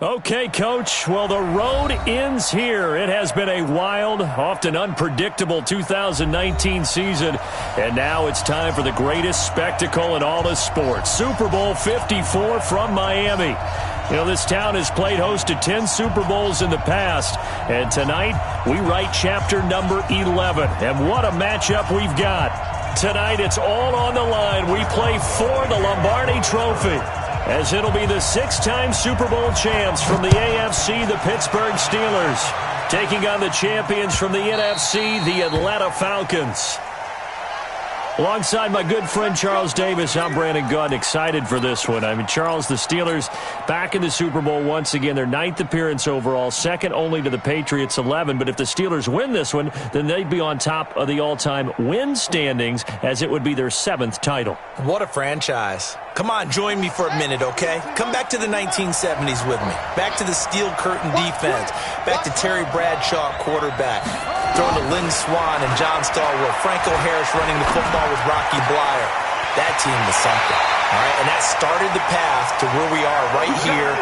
Okay, Coach. Well, the road ends here. It has been a wild, often unpredictable 2019 season. And now it's time for the greatest spectacle in all of sports. Super Bowl 54 from Miami. You know, this town has played host to 10 Super Bowls in the past. And tonight, we write chapter number 11. And what a matchup we've got. Tonight, it's all on the line. We play for the Lombardi Trophy, as it'll be the six-time Super Bowl champs from the AFC, the Pittsburgh Steelers, taking on the champions from the NFC, the Atlanta Falcons. Alongside my good friend Charles Davis, I'm Brandon Gunn, excited for this one. I mean, Charles, the Steelers back in the Super Bowl once again, their 9th appearance overall, second only to the Patriots' 11. But if the Steelers win this one, then they'd be on top of the all-time win standings, as it would be their 7th title. What a franchise. Come on, join me for a minute, okay? Come back to the 1970s with me. Back to the steel curtain defense. Back to Terry Bradshaw, quarterback. Throwing to Lynn Swann and John Stallworth. Franco Harris running the football with Rocky Blyer. That team was something, all right? And that started the path to where we are right here,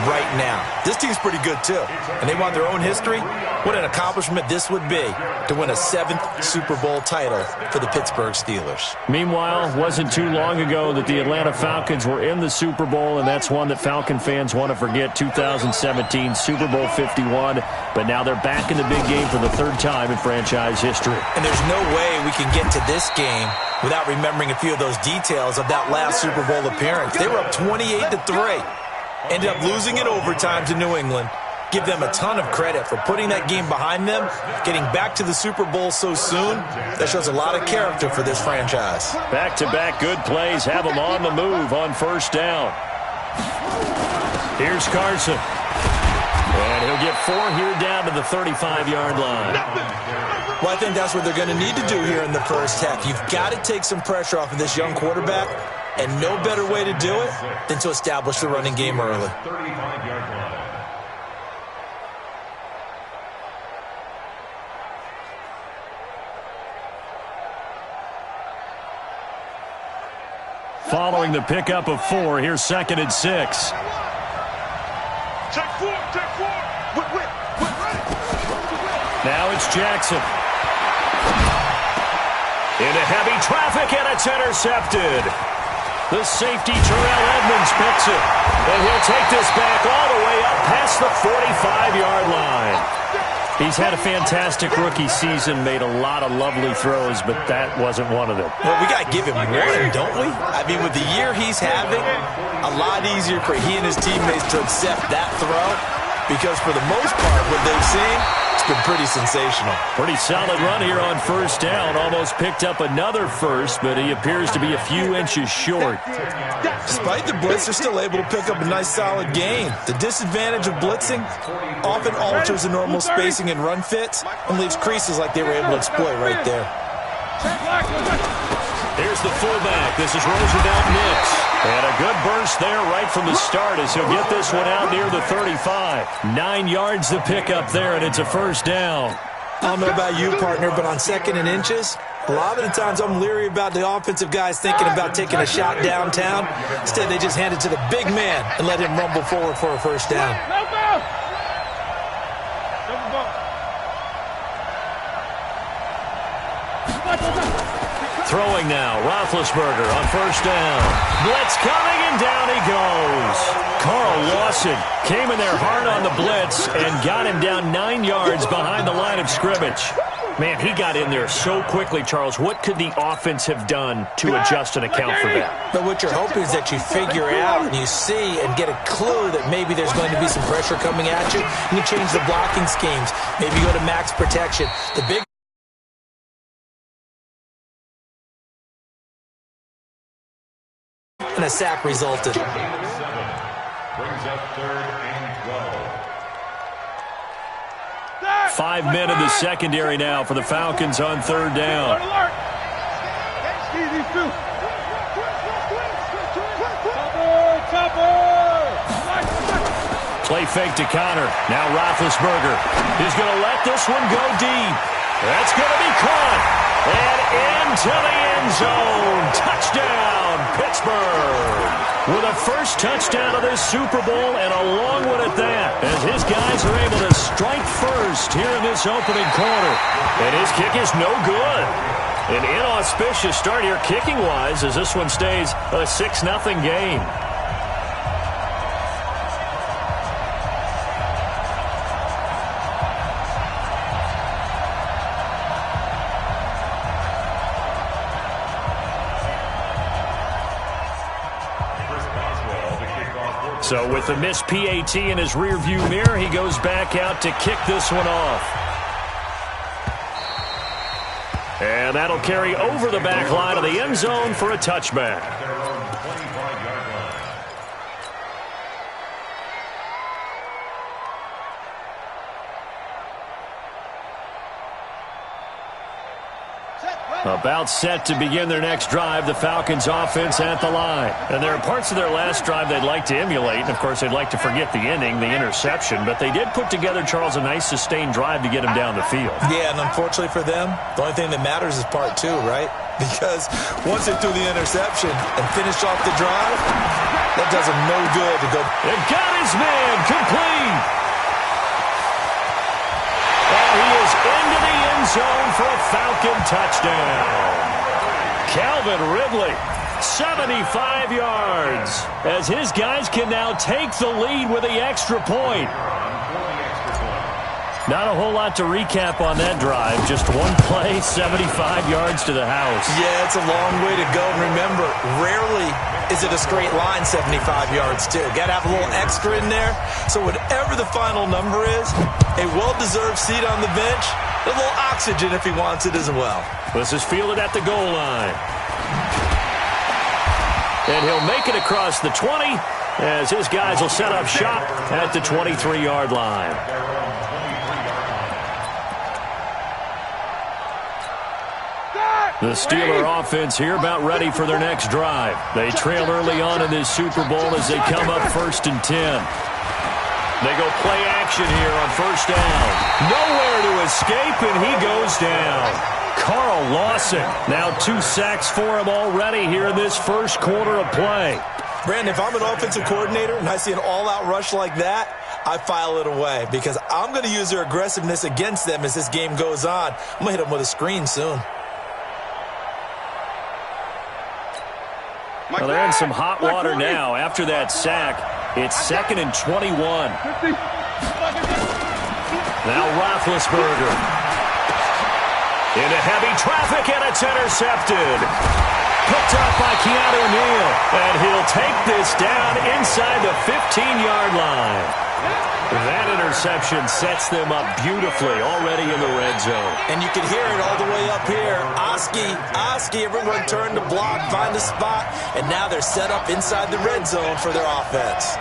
right now. This team's pretty good, too. And they want their own history. What an accomplishment this would be to win a 7th Super Bowl title for the Pittsburgh Steelers. Meanwhile, it wasn't too long ago that the Atlanta Falcons were in the Super Bowl, and that's one that Falcon fans want to forget, 2017 Super Bowl 51. But now they're back in the big game for the 3rd time in franchise history. And there's no way we can get to this game without remembering a few of those details of that last Super Bowl appearance. They were up 28-3. Ended up losing in overtime to New England. Give them a ton of credit for putting that game behind them, getting back to the Super Bowl so soon. That shows a lot of character for this franchise. Back-to-back good plays have them on the move on 1st down. Here's Carson. And he'll get 4 here down to the 35-yard line. Well, I think that's what they're going to need to do here in the first half. You've got to take some pressure off of this young quarterback, and no better way to do it than to establish the running game early. Following the pickup of 4, here's 2nd and 6. Now it's Jackson. Into heavy traffic, and it's intercepted. The safety, Terrell Edmonds, picks it. And he'll take this back all the way up past the 45-yard line. He's had a fantastic rookie season, made a lot of lovely throws, but that wasn't one of them. Well, we got to give him one, don't we? I mean, with the year he's having, a lot easier for he and his teammates to accept that throw, because for the most part, what they've seen, it's been pretty sensational. Pretty solid run here on 1st down. Almost picked up another first, but he appears to be a few inches short. Despite the blitz, they're still able to pick up a nice solid gain. The disadvantage of blitzing often alters the normal spacing and run fits and leaves creases like they were able to exploit right there. Here's the fullback. This is Roosevelt Nix. And a good burst there right from the start as he'll get this one out near the 35. 9 yards to pick up there, and it's a 1st down. I don't know about you, partner, but on 2nd and inches, a lot of the times I'm leery about the offensive guys thinking about taking a shot downtown. Instead, they just hand it to the big man and let him rumble forward for a 1st down. Throwing now, Roethlisberger on 1st down. Blitz coming, and down he goes. Carl Lawson came in there hard on the blitz and got him down 9 yards behind the line of scrimmage. Man, he got in there so quickly, Charles. What could the offense have done to adjust and account for that? But what you're hoping is that you figure out and you see and get a clue that maybe there's going to be some pressure coming at you. You change the blocking schemes. Maybe go to max protection. The big and a sack resulted. Brings up 3rd and 12. 5 men in the secondary now for the Falcons on 3rd down. Play fake to Connor. Now Roethlisberger is going to let this one go deep. That's going to be caught. And into the end zone. Touchdown, Pittsburgh. With a first touchdown of this Super Bowl and a long one at that, as his guys are able to strike first here in this opening quarter. And his kick is no good. An inauspicious start here kicking-wise as this one stays a 6-0 game. So with the missed PAT in his rearview mirror, he goes back out to kick this one off. And that'll carry over the back line of the end zone for a touchback. About set to begin their next drive, the Falcons offense at the line. And there are parts of their last drive they'd like to emulate. And, of course, they'd like to forget the ending, the interception. But they did put together, Charles, a nice sustained drive to get him down the field. Yeah, and unfortunately for them, the only thing that matters is part two, right? Because once they threw the interception and finished off the drive, that does them no good to go. It got his man complete. And he is into the end zone for a Falcon touchdown. Calvin Ridley, 75 yards, as his guys can now take the lead with the extra point. Not a whole lot to recap on that drive. Just one play, 75 yards to the house. Yeah, it's a long way to go. And remember, rarely is it a straight line 75 yards, too. Got to have a little extra in there. So whatever the final number is, a well-deserved seat on the bench, a little oxygen if he wants it as well. This is fielded at the goal line. And he'll make it across the 20 as his guys will set up shop at the 23-yard line. The Steeler offense here about ready for their next drive. They trail early on in this Super Bowl as they come up 1st and 10. They go play action here on first down. Nowhere to escape, and he goes down. Carl Lawson, now 2 sacks for him already here in this first quarter of play. Brandon, if I'm an offensive coordinator and I see an all-out rush like that, I file it away because I'm going to use their aggressiveness against them as this game goes on. I'm going to hit them with a screen soon. Well, they're in some hot water now after that sack. It's 2nd and 21. Now Roethlisberger. Into heavy traffic, and it's intercepted. Picked up by Keanu Neal. And he'll take this down inside the 15-yard line. That interception sets them up beautifully already in the red zone. And you can hear it all the way up here. Oski, everyone turned to block, find a spot, and now they're set up inside the red zone for their offense.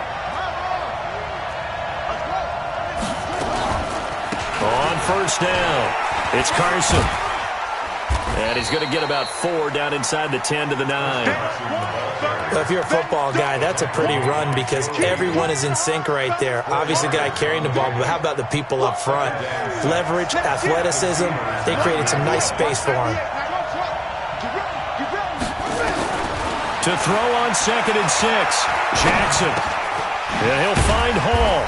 On first down, it's Carson. And he's going to get about 4 down inside the 10 to the 9. Well, if you're a football guy, that's a pretty run because everyone is in sync right there. Obviously, the guy carrying the ball, but how about the people up front? Leverage, athleticism, they created some nice space for him. To throw on 2nd and 6, Jackson. And he'll find Hall.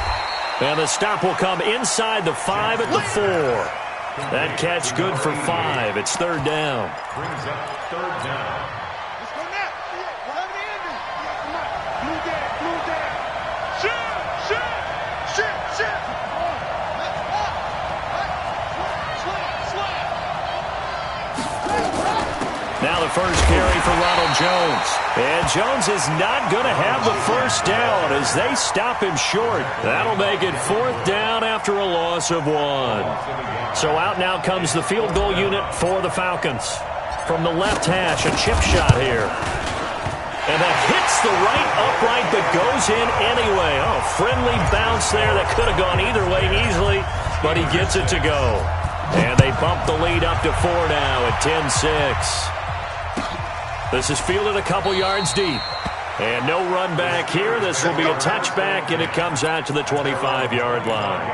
And the stop will come inside the 5 at the 4. That catch good for 5. It's 3rd down. Brings up 3rd down. Let's go now. Whatever the end is. Come on. Blue down. Shoot. Now the first carry for Ronald Jones. And Jones is not going to have the first down as they stop him short. That'll make it 4th down after a loss of 1. So out now comes the field goal unit for the Falcons. From the left hash, a chip shot here. And that hits the right upright but goes in anyway. Oh, friendly bounce there that could have gone either way easily, but he gets it to go. And they bump the lead up to 4 now at 10-6. This is fielded a couple yards deep. And no run back here. This will be a touchback, and it comes out to the 25-yard line.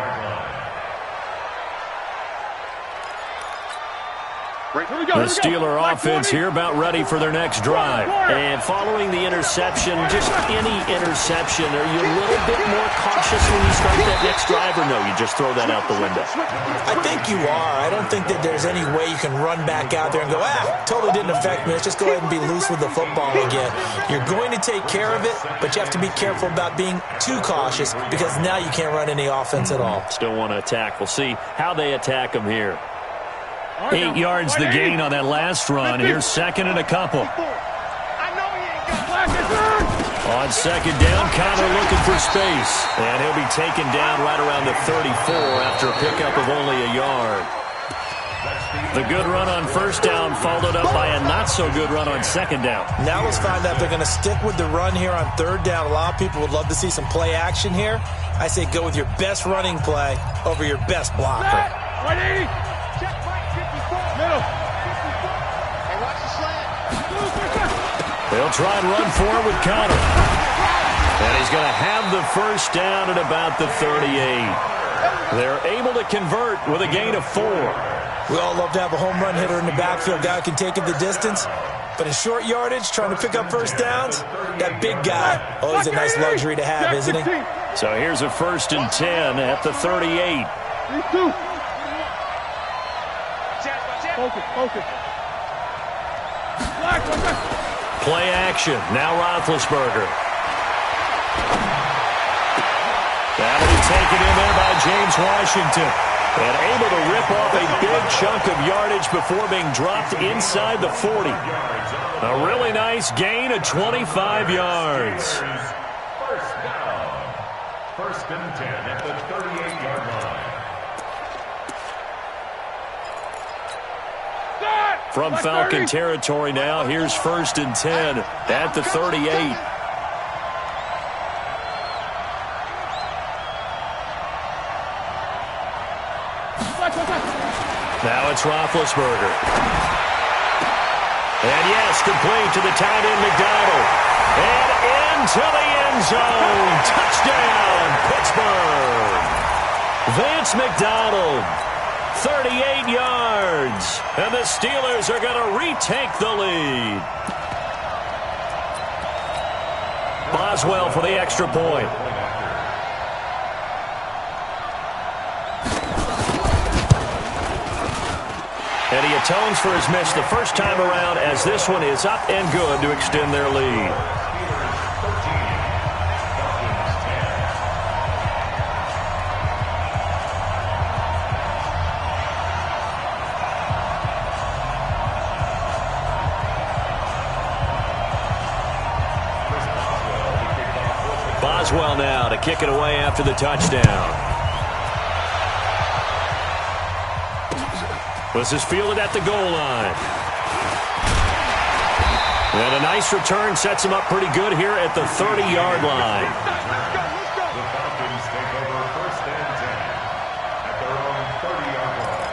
The Steeler offense here about ready for their next drive. And following the interception, just any interception, are you a little bit more cautious when you start that next drive, or no, you just throw that out the window? I think you are. I don't think that there's any way you can run back out there and go, totally didn't affect me. Let's just go ahead and be loose with the football again. You're going to take care of it, but you have to be careful about being too cautious because now you can't run any offense at all. Still want to attack. We'll see how they attack them here. 8 yards the gain on that last run. Here's second and a couple. On second down, Connor looking for space. And he'll be taken down right around the 34 after a pickup of only a yard. The good run on first down followed up by a not-so-good run on second down. Now let's find out if they're going to stick with the run here on third down. A lot of people would love to see some play action here. I say go with your best running play over your best blocker. 180. Check right, 54. Middle. 54. Hey, watch the slant. They'll try and run forward with Connor. And he's going to have the first down at about the 38. They're able to convert with a gain of 4. We all love to have a home run hitter in the backfield. Guy who can take it the distance. But in short yardage, trying to pick up first downs, that big guy, always a nice luxury to have, isn't he? So here's a 1st and 10 at the 38. Focus. Play action. Now Roethlisberger. That'll be taken in there by James Washington. And able to rip off a big chunk of yardage before being dropped inside the 40. A really nice gain of 25 yards. First down. 1st and 10 at the 38-yard line. From Falcon territory now, here's 1st and 10 at the 38. Now it's Roethlisberger. And yes, complete to the tight end McDonald. And into the end zone. Touchdown, Pittsburgh. Vance McDonald. 38 yards. And the Steelers are going to retake the lead. Boswell for the extra point. And he atones for his miss the first time around as this one is up and good to extend their lead. Boswell now to kick it away after the touchdown. This is fielded at the goal line. And a nice return sets him up pretty good here at the 30-yard line. The Falcons take over 1st and 10 at their own 30-yard line.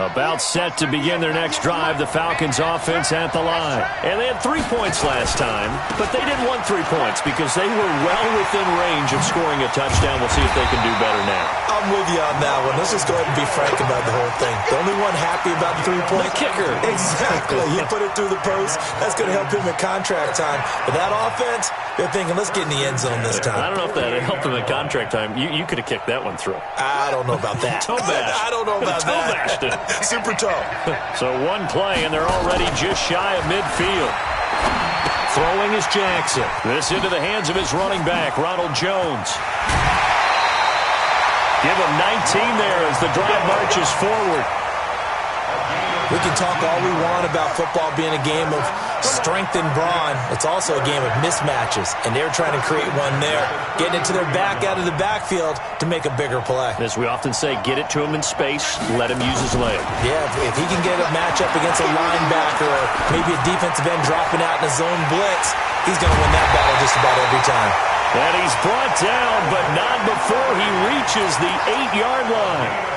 About set to begin their next drive, the Falcons offense at the line. And they had 3 points last time, but they didn't want 3 points because they were well within range of scoring a touchdown. We'll see if they can do better now. I'm with you on that one. Let's just go ahead and be frank about the whole thing. The only one happy about the 3 points. The kicker. Exactly. He put it through the post. That's going to help him at contract time. But that offense, they're thinking, let's get in the end zone this time. I don't know if that helped him at contract time. You could have kicked that one through. I don't know about that. Toe bash. I don't know about Toe that. bashed it. Super toe. So one play, and they're already just shy of midfield. Throwing is Jackson. This into the hands of his running back, Ronald Jones. Give him 19 there as the drive marches forward. We can talk all we want about football being a game of strength and brawn. It's also a game of mismatches, and they're trying to create one there, getting it to their back out of the backfield to make a bigger play. As we often say, get it to him in space, let him use his leg. Yeah, if he can get a matchup against a linebacker or maybe a defensive end dropping out in a zone blitz, he's going to win that battle just about every time. And he's brought down, but not before he reaches the 8-yard line.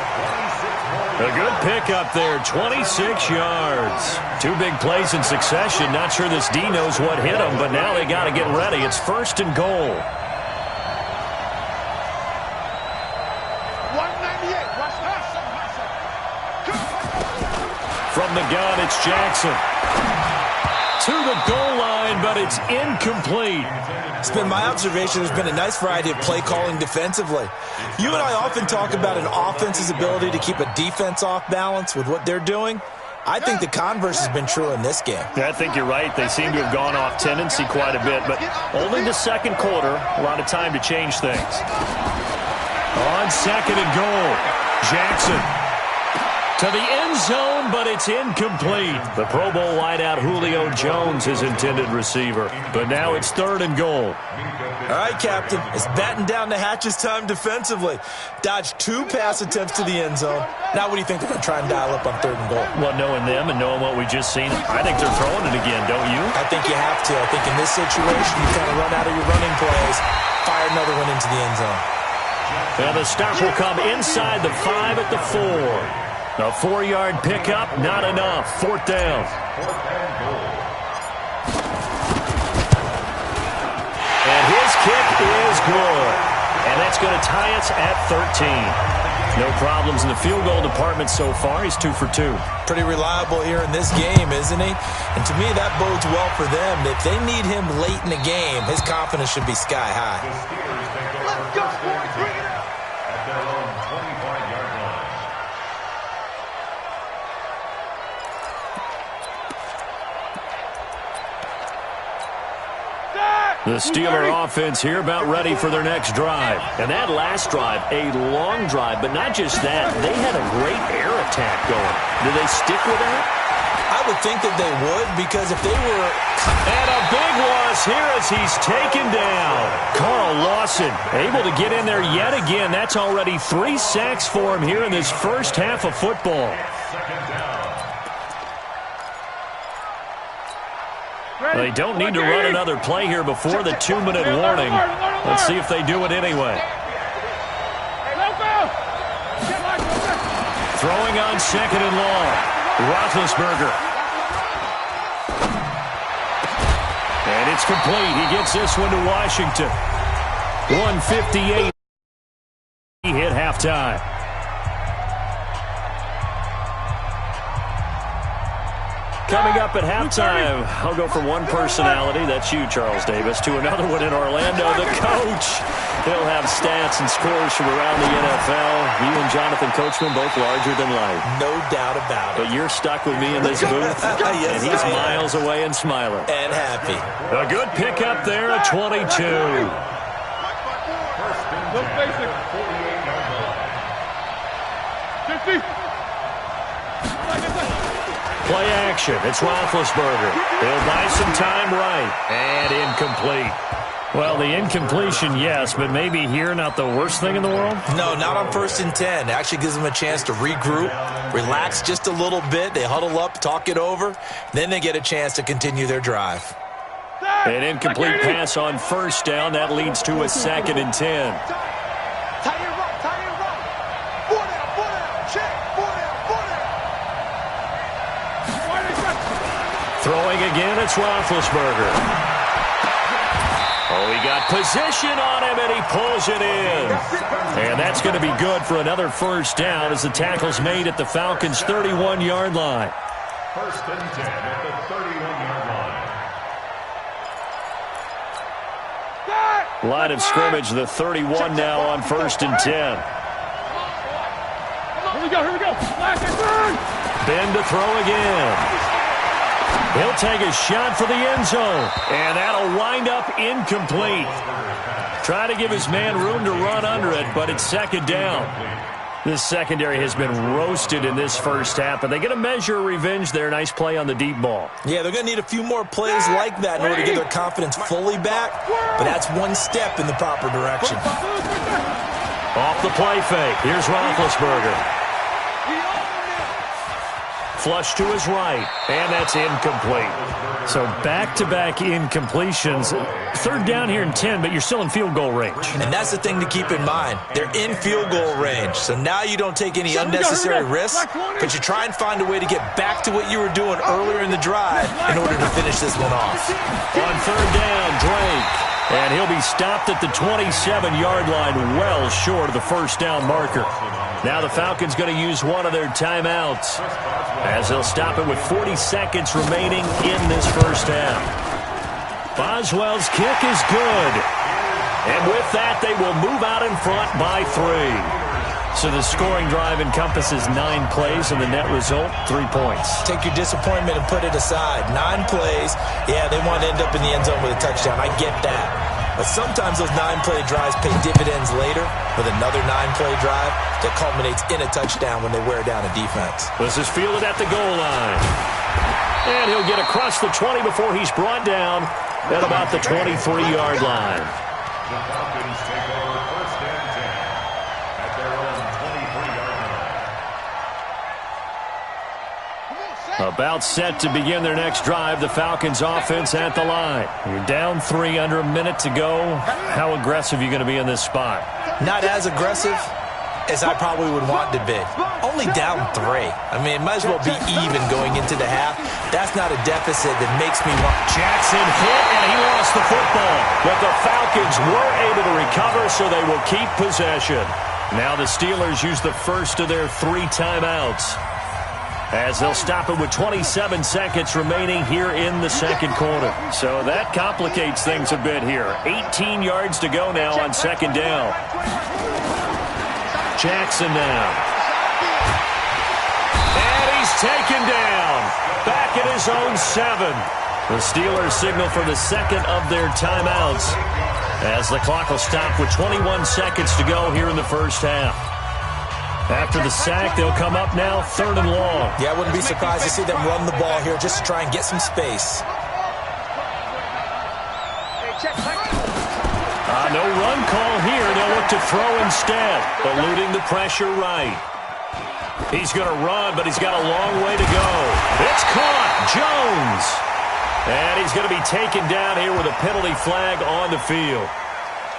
A good pickup there, 26 yards. 2 big plays in succession. Not sure this D knows what hit him, but now they got to get ready. It's 1st and goal. It's Jackson to the goal line, but it's incomplete. It's been my observation there's been a nice variety of play calling defensively. You and I often talk about an offense's ability to keep a defense off balance with what they're doing. I think the converse has been true in this game. Yeah, I think you're right. They seem to have gone off tendency quite a bit, but only the second quarter, a lot of time to change things. On second and goal, Jackson to the end zone, but it's incomplete. The Pro Bowl wideout Julio Jones is intended receiver, but now it's third and goal. All right, Captain, it's batten down the hatches time defensively. Dodged 2 pass attempts to the end zone. Now what do you think they're going to try and dial up on third and goal? Well, knowing them and knowing what we just seen, I think they're throwing it again, don't you? I think you have to. I think in this situation, you kind of run out of your running plays, fire another one into the end zone. And the stop will come inside the 5 at the 4. A 4-yard pickup, not enough. Fourth down. And his kick is good. And that's going to tie us at 13. No problems in the field goal department so far. He's 2 for 2. Pretty reliable here in this game, isn't he? And to me, that bodes well for them. If they need him late in the game, his confidence should be sky high. Let's go, boys. Bring it up. At their own 25-yard line. The Steeler offense here about ready for their next drive. And that last drive, a long drive, but not just that. They had a great air attack going. Do they stick with that? I would think that they would, because if they were... And a big loss here as he's taken down. Carl Lawson able to get in there yet again. That's already 3 sacks for him here in this first half of football. They don't need to run another play here before the 2-minute warning. Let's see if they do it anyway. Throwing on second and long. Roethlisberger. And it's complete. He gets this one to Washington. 1:58. He hit halftime. Coming up at halftime, I'll go from one personality, that's you, Charles Davis, to another one in Orlando, the coach. He'll have stats and scores from around the NFL. You and Jonathan Coachman, both larger than life. No doubt about it. But you're stuck with me in this booth, Yes, and he's I am. miles away and smiling. And happy. A good pickup there at 22. First and 10 at the 48-yard line. 50. Play action. It's Roethlisberger. He'll buy some time right. And incomplete. Well, the incompletion, yes, but maybe here not the worst thing in the world? No, not on 1st and 10. It actually gives them a chance to regroup, relax just a little bit. They huddle up, talk it over. Then they get a chance to continue their drive. An incomplete pass on first down. That leads to a 2nd and 10. Tie it right, tie it right. 4 down, check. 4 down, 4 down. Throwing again, it's Roethlisberger. Oh, he got position on him, and he pulls it in. And that's going to be good for another first down as the tackle's made at the Falcons' 31-yard line. First and 10 at the 31-yard line. Line of scrimmage, the 31 now on 1st and 10. Here we go. Ben to throw again. He'll take a shot for the end zone, and that'll wind up incomplete. Try to give his man room to run under it, but it's 2nd down. This secondary has been roasted in this first half, but they get a measure of revenge there. Nice play on the deep ball. Yeah, they're going to need a few more plays like that in order to get their confidence fully back, but that's one step in the proper direction. Off the play fake. Here's Roethlisberger. Flush to his right, and that's incomplete. So back-to-back incompletions. 3rd down here and 10, but you're still in field goal range. And that's the thing to keep in mind. They're in field goal range, so now you don't take any unnecessary risks, but you try and find a way to get back to what you were doing earlier in the drive in order to finish this one off. On 3rd down, Drake. And he'll be stopped at the 27-yard line, well short of the first down marker. Now the Falcons going to use one of their timeouts as they'll stop it with 40 seconds remaining in this first half. Boswell's kick is good. And with that, they will move out in front by 3. So the scoring drive encompasses 9 plays, and the net result, 3 points. Take your disappointment and put it aside. 9 plays. Yeah, they want to end up in the end zone with a touchdown. I get that. But sometimes those 9-play drives pay dividends later with another 9-play drive that culminates in a touchdown when they wear down a defense. This is fielded at the goal line. And he'll get across the 20 before he's brought down at about the 23-yard line. The Falcons take over first and 10 at their own 23-yard line. About set to begin their next drive, the Falcons offense at the line. You're down 3, under a minute to go. How aggressive are you going to be in this spot? Not as aggressive as I probably would want to be. Only down 3. I mean, it might as well be even going into the half. That's not a deficit that makes me want. Jackson hit, and he lost the football. But the Falcons were able to recover, so they will keep possession. Now the Steelers use the first of their 3 timeouts, as they'll stop it with 27 seconds remaining here in the second quarter. So that complicates things a bit here. 18 yards to go now on second down. Jackson now. And he's taken down. Back at his own 7. The Steelers signal for the second of their timeouts, as the clock will stop with 21 seconds to go here in the first half. After the sack, they'll come up now 3rd and long. Yeah, I wouldn't be surprised to see them run the ball here just to try and get some space. No run call here. They'll look to throw instead, eluding the pressure right. He's going to run, but he's got a long way to go. It's caught. Jones. And he's going to be taken down here with a penalty flag on the field.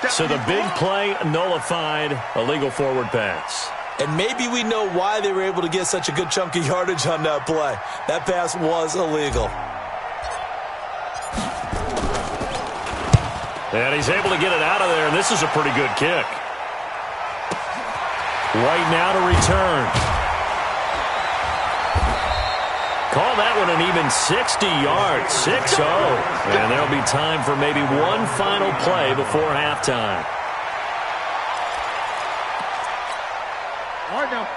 So the big play nullified, illegal forward pass. And maybe we know why they were able to get such a good chunk of yardage on that play. That pass was illegal. And he's able to get it out of there, and this is a pretty good kick. Right now to return. Call that one an even 60 yards, 6-0. And there'll be time for maybe one final play before halftime.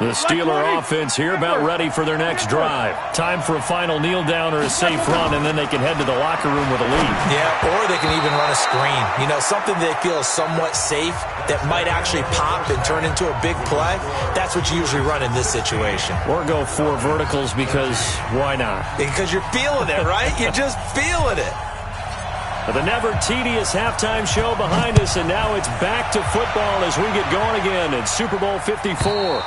The Steeler offense here about ready for their next drive. Time for a final kneel down or a safe run, and then they can head to the locker room with a lead. Yeah, or they can even run a screen. You know, something they feel is somewhat safe that might actually pop and turn into a big play. That's what you usually run in this situation. Or go 4 verticals, because why not? Because you're feeling it, right? You're just feeling it. The never tedious halftime show behind us, and now it's back to football as we get going again in Super Bowl 54.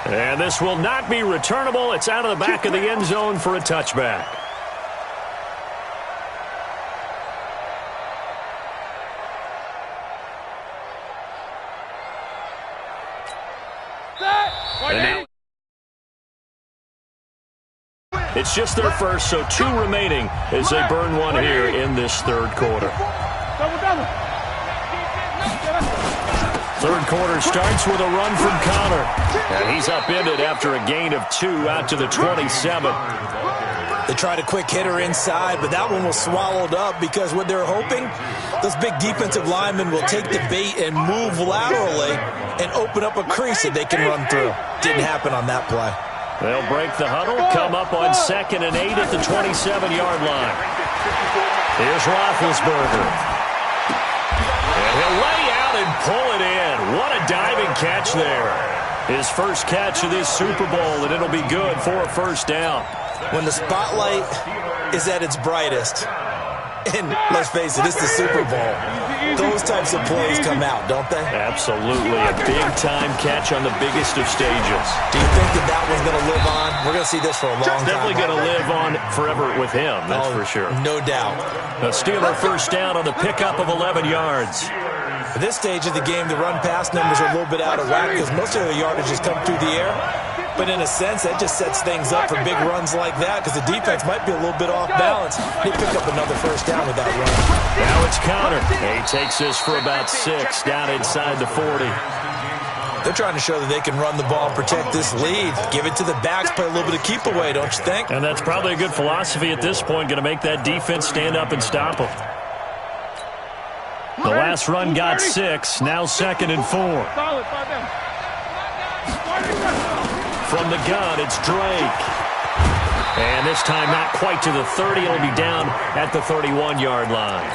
And this will not be returnable. It's out of the back of the end zone for a touchback. And now it's just their first, so 2 remaining as they burn one here in this third quarter. Third quarter starts with a run from Connor. And he's upended after a gain of 2 out to the 27. They tried a quick hitter inside, but that one was swallowed up because what they're hoping, those big defensive linemen will take the bait and move laterally and open up a crease that they can run through. Didn't happen on that play. They'll break the huddle, come up on 2nd and 8 at the 27-yard line. Here's Roethlisberger. And he'll lay out and pull it in. What a diving catch there. His first catch of this Super Bowl, and it'll be good for a first down. When the spotlight is at its brightest, and let's face it, it's the Super Bowl, those types of plays come out, don't they? Absolutely. A big-time catch on the biggest of stages. Do you think that one's going to live on? We're going to see this for a long time. Definitely going to live on forever with him, that's for sure. No doubt. A Steeler first down on the pickup of 11 yards. At this stage of the game, the run-pass numbers are a little bit out of whack because most of the yardage has come through the air. But in a sense, that just sets things up for big runs like that because the defense might be a little bit off balance. They pick up another first down with that run. Now it's Connor. He takes this for about 6 down inside the 40. They're trying to show that they can run the ball and protect this lead. Give it to the backs, play a little bit of keep away, don't you think? And that's probably a good philosophy at this point, going to make that defense stand up and stop them. The last run got 6, now 2nd and 4. From the gun, it's Drake. And this time not quite to the 30. It'll be down at the 31-yard line.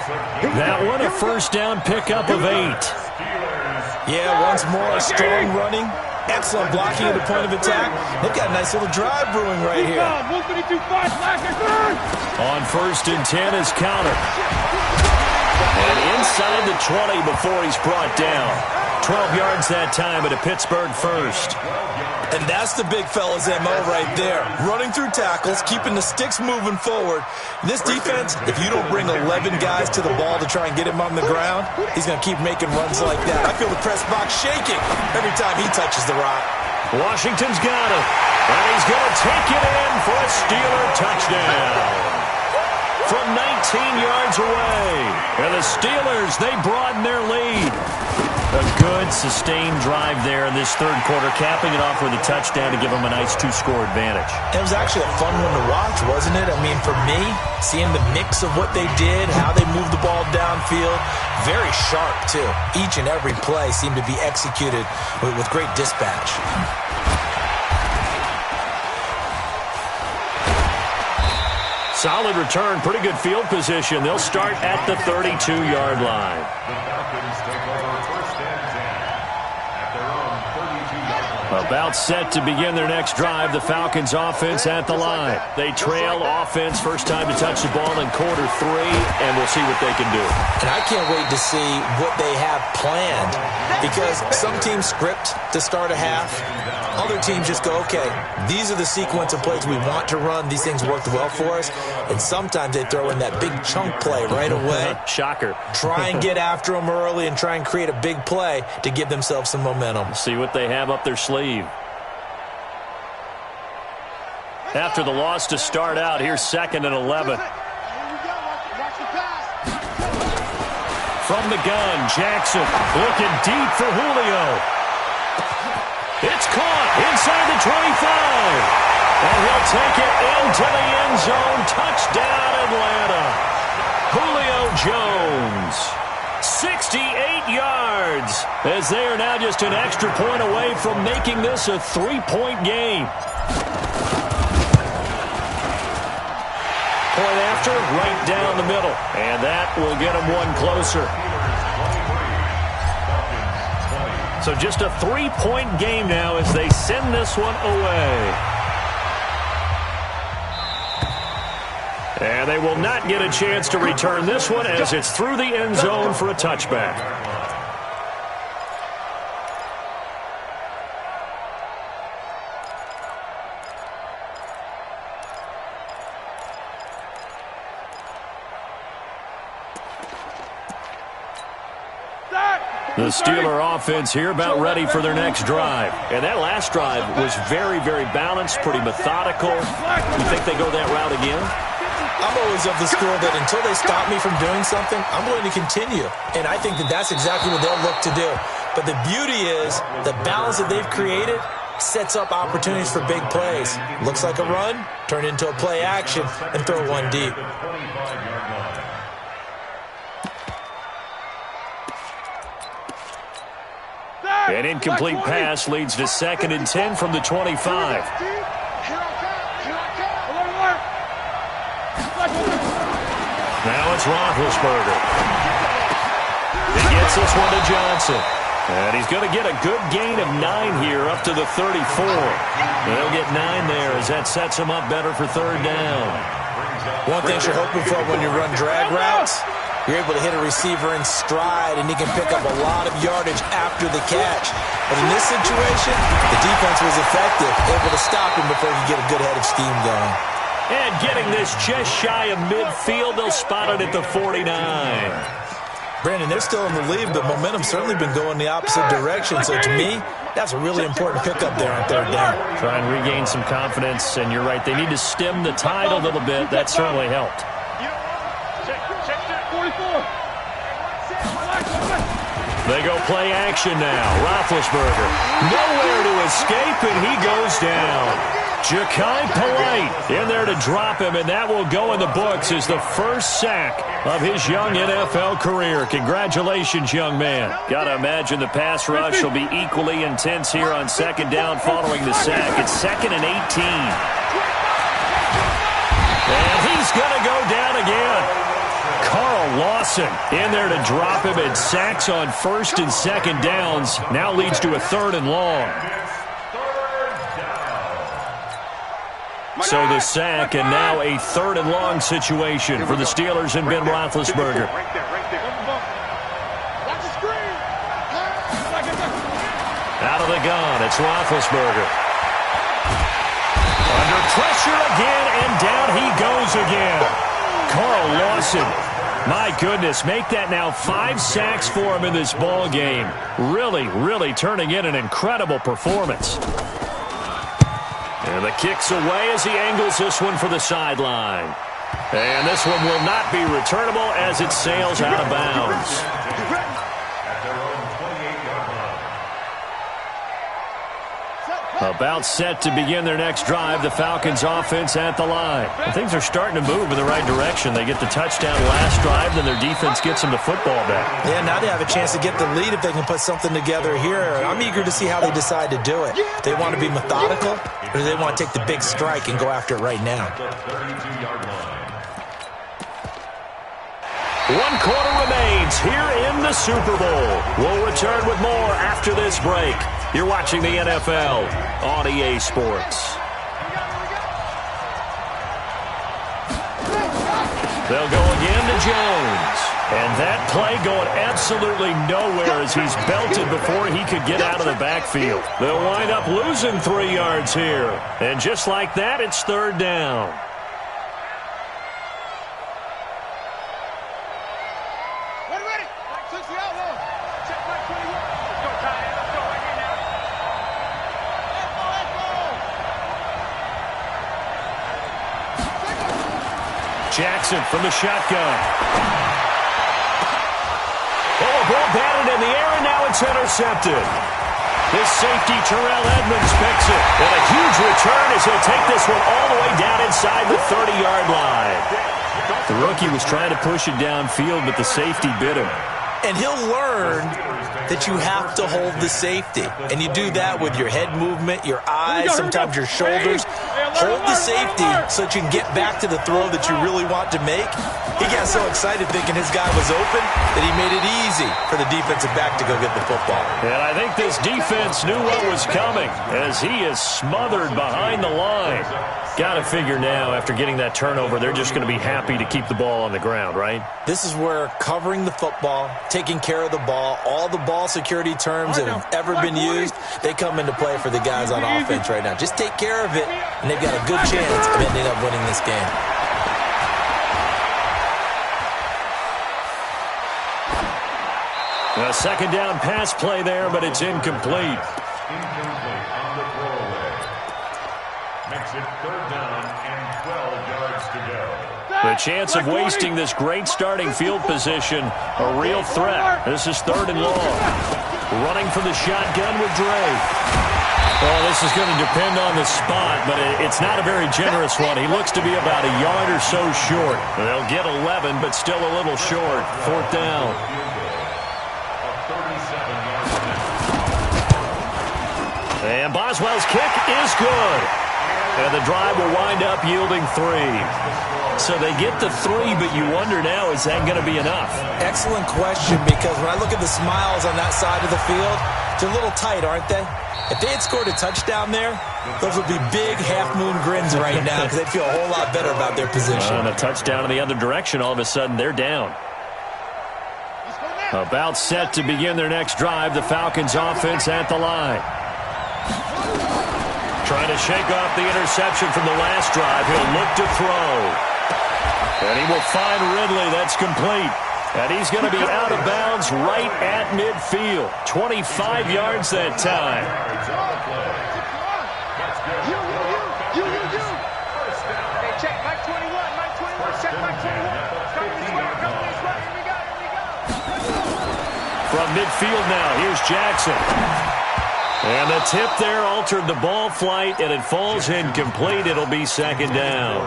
That one a first down pickup of 8. Yeah, once more, strong running. Excellent blocking at the point of attack. They've got a nice little drive brewing right here. On 1st and 10 is Counter. And inside the 20 before he's brought down. 12 yards that time at a Pittsburgh first. And that's the big fella's MO right there. Running through tackles, keeping the sticks moving forward. This defense, if you don't bring 11 guys to the ball to try and get him on the ground, he's going to keep making runs like that. I feel the press box shaking every time he touches the rock. Washington's got him. And he's going to take it in for a Steeler touchdown. From 19 yards away. And the Steelers, they broaden their lead. A good, sustained drive there in this third quarter, capping it off with a touchdown to give them a nice 2-score advantage. It was actually a fun one to watch, wasn't it? I mean, for me, seeing the mix of what they did, how they moved the ball downfield, very sharp, too. Each and every play seemed to be executed with great dispatch. Solid return, pretty good field position. They'll start at the 32-yard line. The Falcons take over 1st and 10 at their own 32-yard line. About set to begin their next drive, the Falcons offense at the line. They trail offense, first time to touch the ball in quarter 3, and we'll see what they can do. And I can't wait to see what they have planned, because some teams script to start a half. Other teams just go, okay, these are the sequence of plays we want to run. These things worked well for us. And sometimes they throw in that big chunk play right away. Shocker. Try and get after them early and try and create a big play to give themselves some momentum. See what they have up their sleeve. After the loss to start out, here's 2nd and 11. From the gun, Jackson looking deep for Julio. It's caught inside the 25. And he'll take it into the end zone. Touchdown, Atlanta. Julio Jones. 68 yards. As they are now just an extra point away from making this a 3-point game. Point after, right down the middle. And that will get them one closer. So just a 3-point game now as they send this one away. And they will not get a chance to return this one as it's through the end zone for a touchback. The Steeler offense here about ready for their next drive. And that last drive was very, very balanced, pretty methodical. You think they go that route again? I'm always of the school that until they stop me from doing something, I'm going to continue. And I think that that's exactly what they'll look to do. But the beauty is the balance that they've created sets up opportunities for big plays. Looks like a run, turn into a play action, and throw one deep. An incomplete pass leads to 2nd and 10 from the 25. Now it's Roethlisberger. He gets this one to Johnson. And he's going to get a good gain of 9 here up to the 34. They'll get 9 there as that sets him up better for 3rd down. One thing you're hoping for when you run drag routes, you're able to hit a receiver in stride, and he can pick up a lot of yardage after the catch. But in this situation, the defense was effective, able to stop him before he could get a good head of steam going. And getting this just shy of midfield, they'll spot it at the 49. Brandon, they're still in the lead, but momentum's certainly been going the opposite direction. So to me, that's a really important pickup there on 3rd down. Try and regain some confidence, and you're right. They need to stem the tide a little bit. That certainly helped. They go play action now. Roethlisberger, nowhere to escape, and he goes down. Ja'Kai Polite in there to drop him, and that will go in the books as the first sack of his young NFL career. Congratulations, young man. Got to imagine the pass rush will be equally intense here on second down following the sack. It's 2nd and 18. And he's going to go down again. Carl Lawson in there to drop him, and sacks on 1st and 2nd downs. Now leads to a 3rd and long. So the sack, and now a 3rd and long situation for the Steelers and Ben Roethlisberger. Out of the gun, it's Roethlisberger. Under pressure again, and down he goes again. Carl Lawson, my goodness, make that now 5 sacks for him in this ball game. Really turning in an incredible performance. And the kick's away as he angles this one for the sideline. And this one will not be returnable as it sails out of bounds. About set to begin their next drive, the Falcons offense at the line. And things are starting to move in the right direction. They get the touchdown last drive, then their defense gets them the football back. Yeah, now they have a chance to get the lead if they can put something together here. I'm eager to see how they decide to do it. They want to be methodical, or do they want to take the big strike and go after it right now? 1 quarter remains here in the Super Bowl. We'll return with more after this break. You're watching the NFL on EA Sports. They'll go again to Jones. And that play going absolutely nowhere as he's belted before he could get out of the backfield. They'll wind up losing 3 yards here. And just like that, it's 3rd down. Jackson from the shotgun. Oh, a ball batted in the air, and now it's intercepted. This safety, Terrell Edmonds, picks it. And a huge return as he'll take this one all the way down inside the 30-yard line. The rookie was trying to push it downfield, but the safety bit him. And he'll learn that you have to hold the safety. And you do that with your head movement, your eyes, sometimes your shoulders. Hold the safety so that you can get back to the throw that you really want to make. He got so excited thinking his guy was open that he made it easy for the defensive back to go get the football. And I think this defense knew what was coming as he is smothered behind the line. Got to figure now, after getting that turnover, they're just going to be happy to keep the ball on the ground, right? This is where covering the football, taking care of the ball, all the ball security terms that have ever been used, they come into play for the guys on offense right now. Just take care of it, and they've got a good chance of ending up winning this game. A 2nd down pass play there, but it's incomplete. Incomplete on the throwaway. Makes it 3rd down and 12 yards to go. The chance of wasting this great starting field position, a real threat. This is 3rd and long. Running from the shotgun with Dre. Well, this is going to depend on the spot, but it's not a very generous one. He looks to be about a yard or so short. They'll get 11, but still a little short. 4th down. And Boswell's kick is good. And the drive will wind up yielding 3. So they get the 3, but you wonder now, is that going to be enough? Excellent question, because when I look at the smiles on that side of the field, they're a little tight, aren't they? If they had scored a touchdown there, those would be big half-moon grins right now because they'd feel a whole lot better about their position. And a touchdown in the other direction, all of a sudden they're down. About set to begin their next drive, the Falcons offense at the line. Trying to shake off the interception from the last drive. He'll look to throw. And he will find Ridley. That's complete. And he's going to be out of bounds right at midfield. 25 yards that time. Hey, check Mike 21. Mike 21. Check Mike 21. Come this way. Come this way. Here we go. Here we go. From midfield now, here's Jackson. And the tip there altered the ball flight, and it falls incomplete. It'll be second down.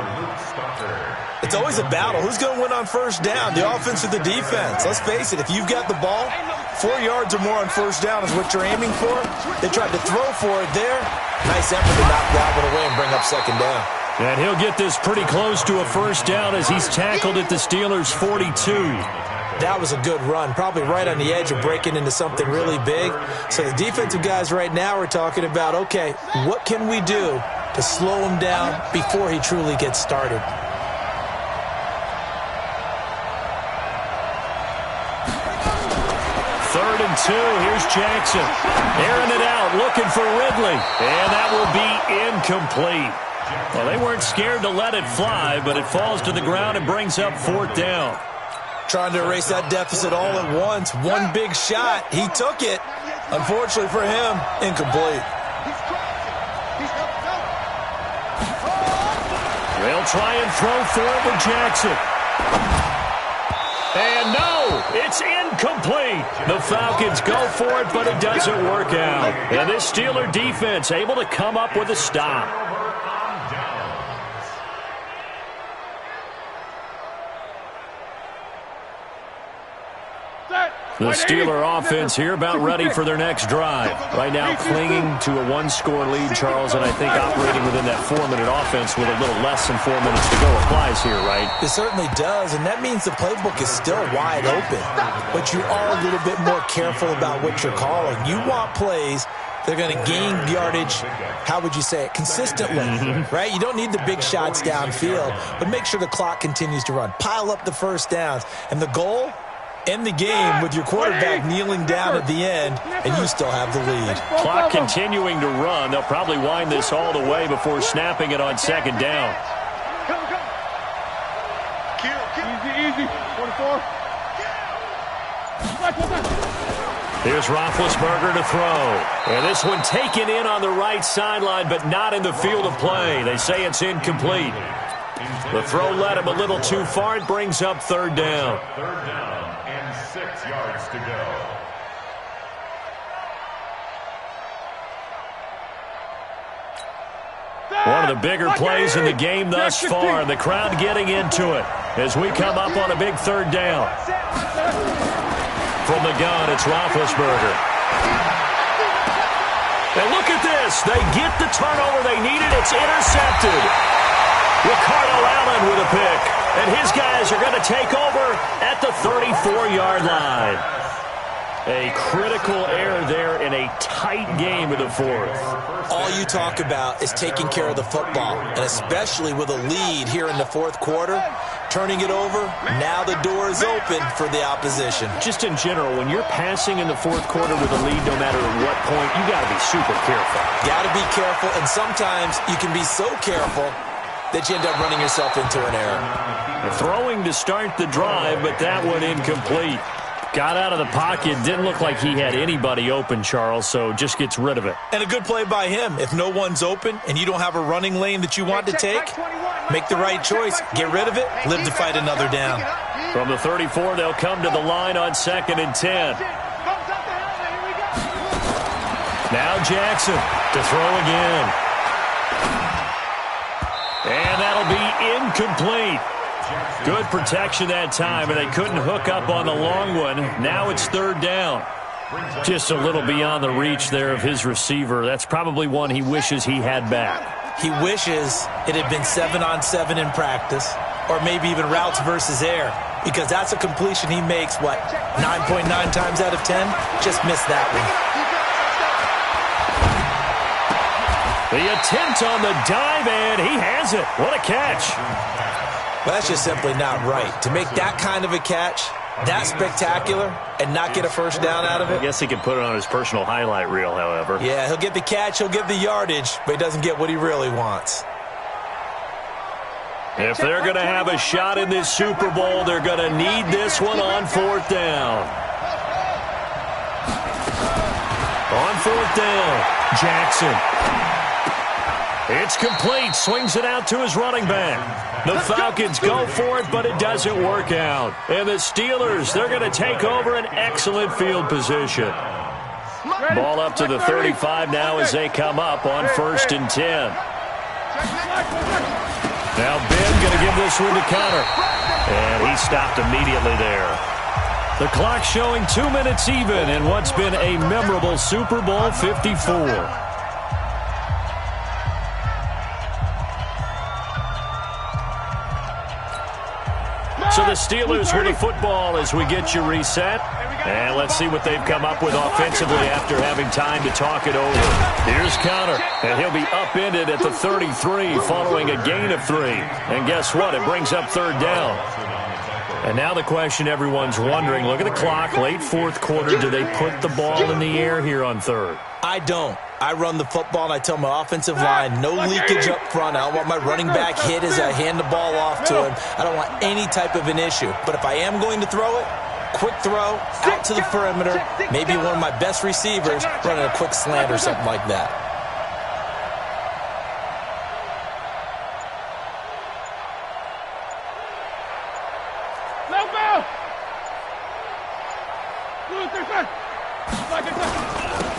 It's always a battle. Who's going to win on first down, the offense or the defense? Let's face it, if you've got the ball, 4 yards or more on first down is what you're aiming for. They tried to throw for it there. Nice effort to knock that one away and bring up second down. And he'll get this pretty close to a first down as he's tackled at the Steelers' 42. That was a good run, probably right on the edge of breaking into something really big. So the defensive guys right now are talking about, okay, what can we do to slow him down before he truly gets started? Third and 2, here's Jackson. Airing it out, looking for Ridley. And that will be incomplete. Well, they weren't scared to let it fly, but it falls to the ground and brings up fourth down. Trying to erase that deficit all at once. One big shot. He took it. Unfortunately for him, incomplete. They'll try and throw for it with Jackson. And no, it's incomplete. The Falcons go for it, but it doesn't work out. And this Steeler defense able to come up with a stop. The Steeler offense here about ready for their next drive. Right now clinging to a one-score lead, Charles, and I think operating within that 4-minute offense with a little less than 4 minutes to go applies here, right? It certainly does, and that means the playbook is still wide open. But you are a little bit more careful about what you're calling. You want plays that are going to gain yardage, how would you say it, consistently, right? You don't need the big shots downfield, but make sure the clock continues to run. Pile up the first downs, and the goal, end the game with your quarterback kneeling down at the end, and you still have the lead. Clock continuing to run. They'll probably wind this all the way before snapping it on second down. Easy. 44. Here's Roethlisberger to throw. And this one taken in on the right sideline, but not in the field of play. They say it's incomplete. The throw led him a little too far. It brings up third down. Third down and 6 yards to go. One of the bigger plays in the game thus far. The crowd getting into it as we come up on a big third down. From the gun, it's Roethlisberger. And look at this. They get the turnover they needed. It's intercepted. Ricardo Allen with a pick. And his guys are going to take over at the 34-yard line. A critical error there in a tight game of the fourth. All you talk about is taking care of the football, and especially with a lead here in the fourth quarter, turning it over, now the door is open for the opposition. Just in general, when you're passing in the fourth quarter with a lead, no matter at what point, you got to be super careful. Got to be careful, and sometimes you can be so careful that you end up running yourself into an error. Throwing to start the drive, but that one incomplete. Got out of the pocket. Didn't look like he had anybody open, Charles, so just gets rid of it. And a good play by him. If no one's open and you don't have a running lane that you want to take, make the right choice. Get rid of it. Live to fight another down. From the 34, they'll come to the line on 2nd and 10. Now Jackson to throw again. And that'll be incomplete. Good protection that time, and they couldn't hook up on the long one. Now it's third down. Just a little beyond the reach there of his receiver. That's probably one he wishes he had back. He wishes it had been 7-on-7 in practice, or maybe even routes versus air, because that's a completion he makes, 9.9 times out of 10? Just missed that one. The attempt on the dive, and he has it. What a catch. Well, that's just simply not right. To make that kind of a catch, that spectacular, and not get a first down out of it. I guess he could put it on his personal highlight reel, however. Yeah, he'll get the catch, he'll get the yardage, but he doesn't get what he really wants. If they're going to have a shot in this Super Bowl, they're going to need this one on fourth down. On fourth down, Jackson. It's complete. Swings it out to his running back. The Falcons go for it, but it doesn't work out. And the Steelers, they're going to take over an excellent field position. Ball up to the 35 now as they come up on 1st and 10. Now Ben going to give this one to Connor. And he stopped immediately there. The clock showing 2 minutes even in what's been a memorable Super Bowl 54. So the Steelers with the football as we get you reset. And let's see what they've come up with offensively after having time to talk it over. Here's Connor, and he'll be upended at the 33 following a gain of 3. And guess what? It brings up 3rd down. And now the question everyone's wondering, look at the clock, late 4th quarter. Do they put the ball in the air here on 3rd? I don't. I run the football, and I tell my offensive line, no leakage up front. I don't want my running back hit as I hand the ball off to him. I don't want any type of an issue. But if I am going to throw it, quick throw, out to the perimeter, maybe one of my best receivers running a quick slant or something like that.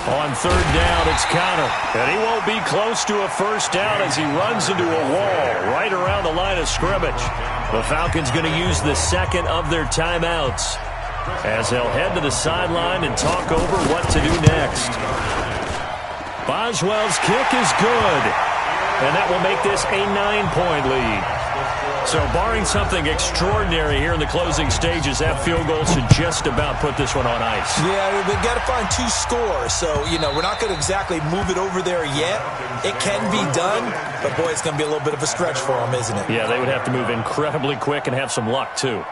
On 3rd down, it's Connor. And he won't be close to a 1st down as he runs into a wall right around the line of scrimmage. The Falcons going to use the 2nd of their timeouts as they'll head to the sideline and talk over what to do next. Boswell's kick is good. And that will make this a 9-point lead. So barring something extraordinary here in the closing stages, that field goal should just about put this one on ice. Yeah, we've got to find 2 scores. So, we're not going to exactly move it over there yet. It can be done, but, boy, it's going to be a little bit of a stretch for them, isn't it? Yeah, they would have to move incredibly quick and have some luck, too.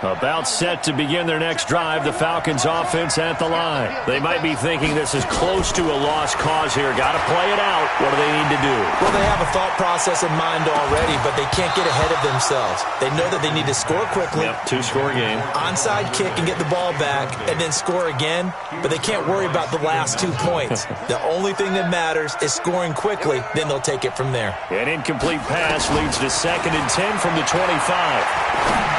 About set to begin their next drive, the Falcons offense at the line. They might be thinking this is close to a lost cause here. Got to play it out. What do they need to do? Well, they have a thought process in mind already, but they can't get ahead of themselves. They know that they need to score quickly. Yep, 2-score game. Onside kick and get the ball back and then score again, but they can't worry about the last 2 points. The only thing that matters is scoring quickly, then they'll take it from there. An incomplete pass leads to 2nd and 10 from the 25.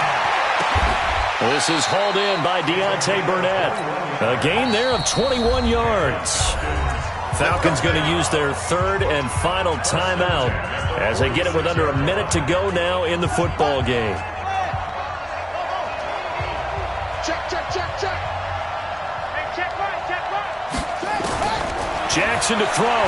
This is hauled in by Deontay Burnett. A gain there of 21 yards. Falcons going to use their 3rd and final timeout as they get it with under a minute to go now in the football game. Check. Hey, check right. Jackson to throw.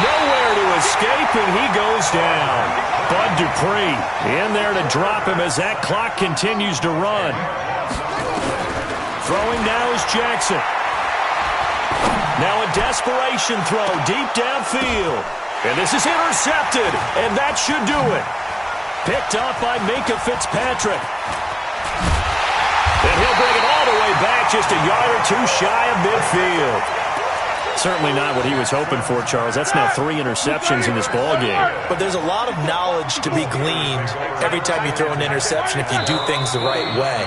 Nowhere to escape, and he goes down. Bud Dupree in there to drop him as that clock continues to run. Throwing now is Jackson. Now a desperation throw deep downfield. And this is intercepted, and that should do it. Picked up by Minkah Fitzpatrick. And he'll bring it all the way back just a yard or 2 shy of midfield. Certainly not what he was hoping for, Charles. That's now 3 interceptions in this ball game. But there's a lot of knowledge to be gleaned every time you throw an interception if you do things the right way.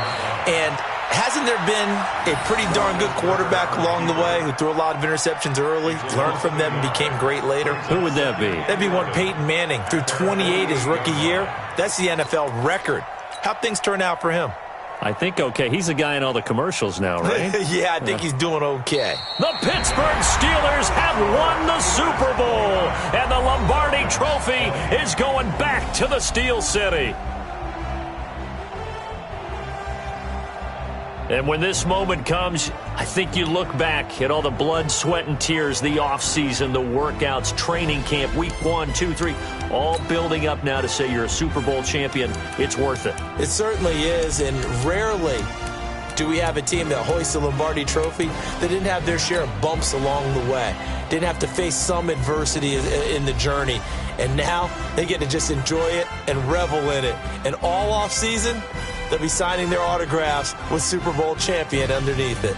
And hasn't there been a pretty darn good quarterback along the way who threw a lot of interceptions early, learned from them, and became great later? Who would that be? That'd be one Peyton Manning. Threw 28 his rookie year. That's the NFL record. How'd things turn out for him? I think okay. He's the guy in all the commercials now, right? Yeah, I think he's doing okay. The Pittsburgh Steelers have won the Super Bowl, and the Lombardi Trophy is going back to the Steel City. And when this moment comes, I think you look back at all the blood, sweat, and tears, the offseason, the workouts, training camp, week 1, 2, 3, all building up now to say you're a Super Bowl champion. It's worth it. It certainly is, and rarely do we have a team that hoists the Lombardi Trophy that didn't have their share of bumps along the way, didn't have to face some adversity in the journey, and now they get to just enjoy it and revel in it. And all offseason, they'll be signing their autographs with Super Bowl champion underneath it.